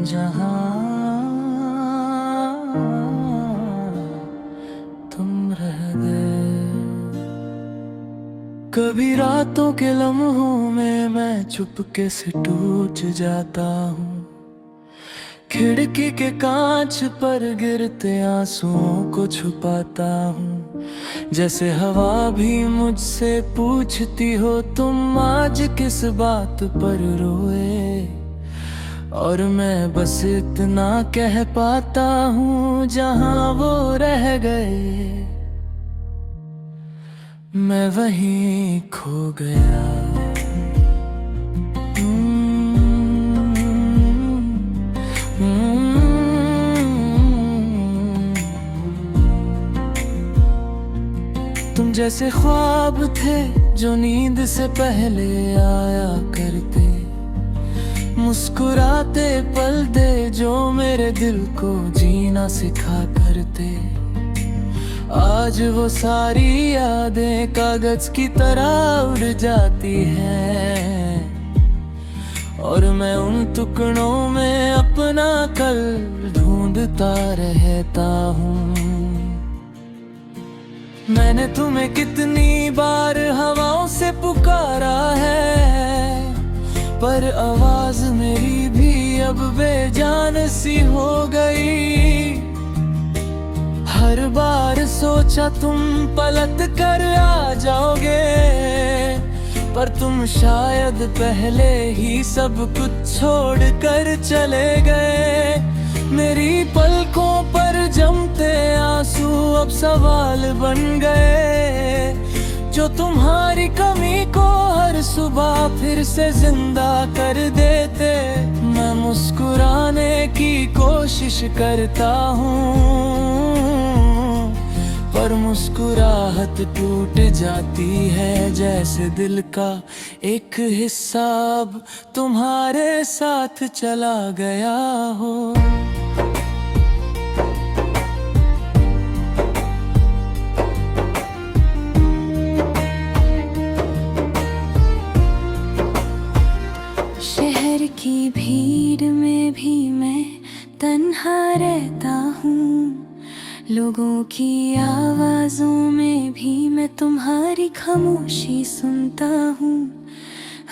जहां तुम रह गए। कभी रातों के लम्हों में मैं चुपके से टूट जाता हूँ, खिड़की के कांच पर गिरते आंसुओं को छुपाता हूँ। जैसे हवा भी मुझसे पूछती हो तुम आज किस बात पर रोए, और मैं बस इतना कह पाता हूँ जहाँ वो रह गए मैं वहीं खो गया। तुम जैसे ख्वाब थे जो नींद से पहले आया करते, मुस्कुराते पल दे जो मेरे दिल को जीना सिखा करते। आज वो सारी यादें कागज की तरह उड़ जाती हैं, और मैं उन टुकड़ों में अपना कल ढूंढता रहता हूँ। मैंने तुम्हें कितनी बार हवाओं से पुकारा है, पर आवाज मेरी भी अब बेजान सी हो गई। हर बार सोचा तुम पलट कर आ जाओगे, पर तुम शायद पहले ही सब कुछ छोड़ कर चले गए। मेरी पलकों पर जमते आंसू अब सवाल बन गए, जो तुम्हारी कमी को हर सुबह फिर से जिंदा कर देते। मैं मुस्कुराने की कोशिश करता हूँ, पर मुस्कुराहट टूट जाती है, जैसे दिल का एक हिस्सा अब तुम्हारे साथ चला गया हो। शहर की भीड़ में भी मैं तन्हा रहता हूँ, लोगों की आवाज़ों में भी मैं तुम्हारी खामोशी सुनता हूँ।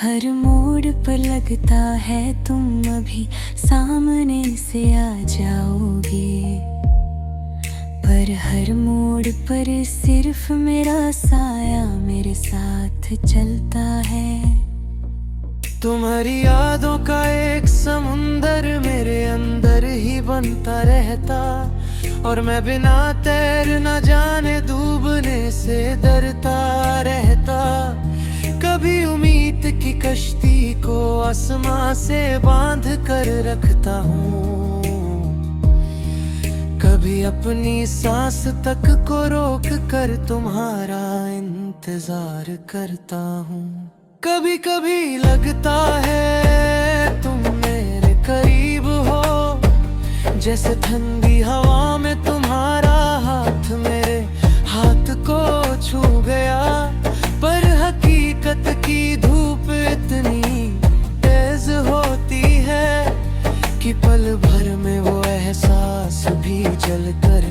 हर मोड़ पर लगता है तुम अभी सामने से आ जाओगे, पर हर मोड़ पर सिर्फ मेरा साया मेरे साथ चलता है। तुम्हारी यादों का एक समुंदर मेरे अंदर ही बनता रहता, और मैं बिना तैर न जाने डूबने से डरता रहता। कभी उम्मीद की कश्ती को आसमां से बांध कर रखता हूँ, कभी अपनी सांस तक को रोक कर तुम्हारा इंतजार करता हूँ। कभी कभी लगता है तुम मेरे करीब हो, जैसे ठंडी हवा में तुम्हारा हाथ मेरे हाथ को छू गया। पर हकीकत की धूप इतनी तेज होती है कि पल भर में वो एहसास भी जलकर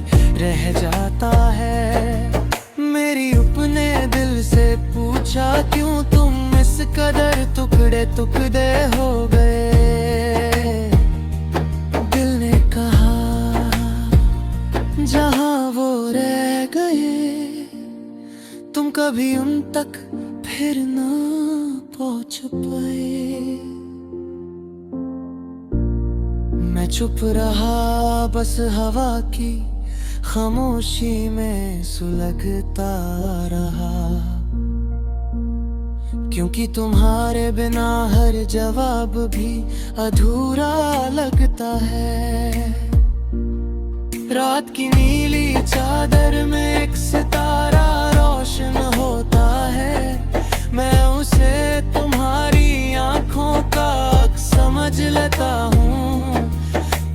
रह जाता है। मेरी अपने दिल से पूछा क्यों तुम इस कदर टुकड़े टुकड़े हो गए। दिल ने कहा जहां वो रह गए तुम कभी उन तक फिर ना पहुंच पाए। मैं चुप रहा बस हवा की खामोशी में सुलगता रहा, क्योंकि तुम्हारे बिना हर जवाब भी अधूरा लगता है। रात की नीली चादर में एक सितारा रोशन होता है, मैं उसे तुम्हारी आंखों का समझ लेता हूँ,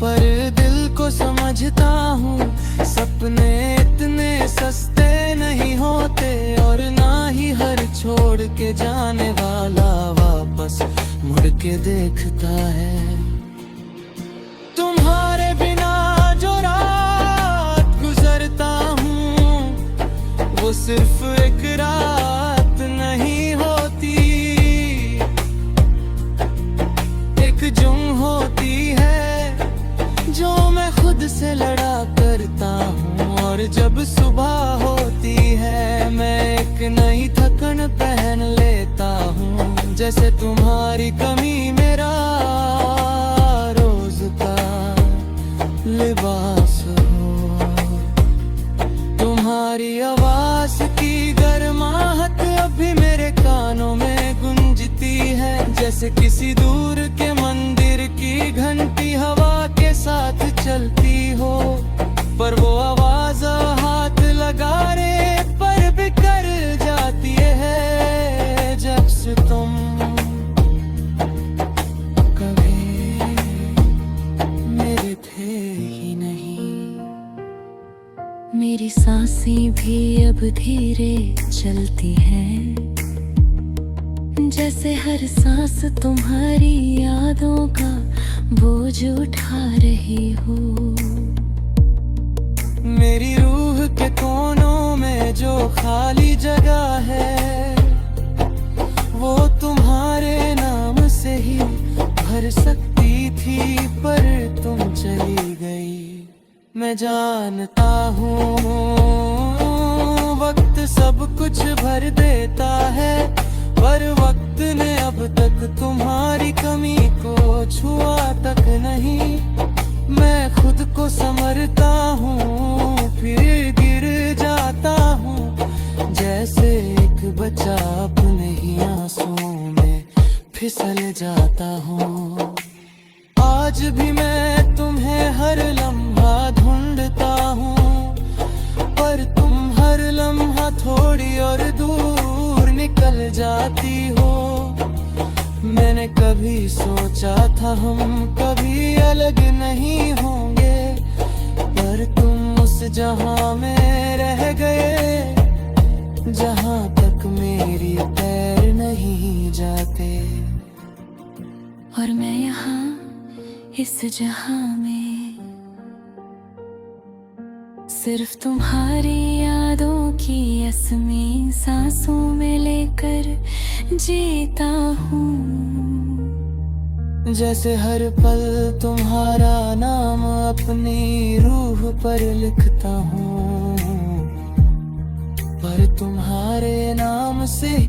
पर दिल को समझता हूँ सपने इतने सस्ते नहीं होते, और ना ही हर छोड़ के जाने वाला वापस मुड़ के देखता है। वो सिर्फ एक रात नहीं होती, एक जुम होती है जो मैं खुद से लड़ा करता हूँ। और जब सुबह होती है मैं एक नई थकन पहन लेता हूँ, जैसे तुम्हारी कमी मेरा रोज का लिबास हो। तुम्हारी आवाज की गर्माहट अभी मेरे कानों में गूंजती है, जैसे किसी दूर के मंदिर की घंटी हवा के साथ चलती हो। पर वो आवाज हाथ लगाने पर बिखर जाती है, जब से तुम कभी मेरे थे ही नहीं। मेरी सांसें भी अब धीरे चलती हैं, जैसे हर सांस तुम्हारी यादों का बोझ उठा रही हो। मेरी रूह के कोनों में जो खाली जगह है, वो तुम्हारे नाम से ही भर सकती थी, पर तुम चली गई। मैं जानता हूँ वक्त सब कुछ भर देता है, पर वक्त ने अब तक तुम्हारी कमी को छुआ तक नहीं। मैं खुद को संवरता हूँ फिर गिर जाता हूँ, जैसे एक बच्चा अपने ही आंसुओं में फिसल जाता हूँ। आज भी मैं तुम्हें हर लम्हा ढूंढता हूँ, पर तुम हर लम्हा थोड़ी और दूर निकल जाती हो। मैंने कभी सोचा था हम कभी अलग नहीं होंगे, पर तुम उस जहां में रह गए जहां तक मेरी पैर नहीं जाते। और मैं यहाँ इस जहां में सिर्फ तुम्हारी यादों की असमी सांसों में लेकर जीता हूँ। जैसे हर पल तुम्हारा नाम अपनी रूह पर लिखता हूँ, पर तुम्हारे नाम से